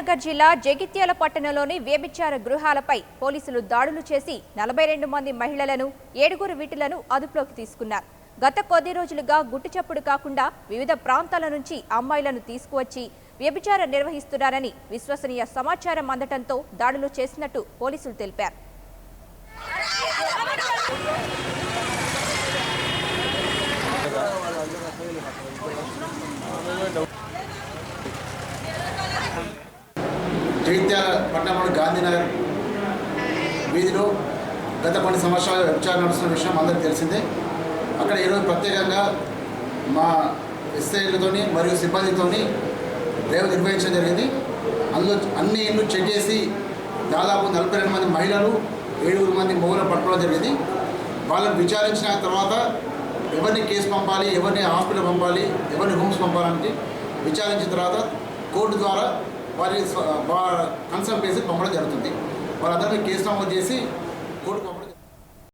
కరీంనగర్ జిల్లా జగిత్యాల పట్టణంలోని వ్యభిచార గృహాలపై పోలీసులు దాడులు చేసి 42 మంది మహిళలను 7 విటులను అదుపులోకి తీసుకున్నారు. గత కొద్ది రోజులుగా గుట్టుచప్పుడు కాకుండా వివిధ ప్రాంతాల నుంచి అమ్మాయిలను తీసుకువచ్చి వ్యభిచారం నిర్వహిస్తున్నారని విశ్వసనీయ సమాచారం అందటంతో దాడులు చేసినట్టు పోలీసులు తెలిపారు. జగిత్యాల పట్టణంలోని గాంధీనగర్ వీధిలో గత కొన్ని సంవత్సరాలు వ్యభిచారం నడుస్తున్న విషయం అందరికీ తెలిసిందే. అక్కడ ఈరోజు ప్రత్యేకంగా మా ఎస్ఐలతోని మరియు సిబ్బందితోని రేవ్ నిర్వహించడం జరిగింది. అందులో అన్ని ఇళ్ళు చెక్ చేసి దాదాపు 42 మంది మహిళలు 7 మంది మొగులను పట్టుకోవడం జరిగింది. వాళ్ళని విచారించిన తర్వాత ఎవరిని కేసు పంపాలి, ఎవరిని హాస్పిటల్ పంపాలి, ఎవరిని హోమ్స్ పంపాలని విచారించిన తర్వాత కోర్టు ద్వారా వారి కన్సర్న్ బేసిస్ పంపడం జరుగుతుంది. వాళ్ళందరినీ కేసు నమోదు చేసి కోర్టు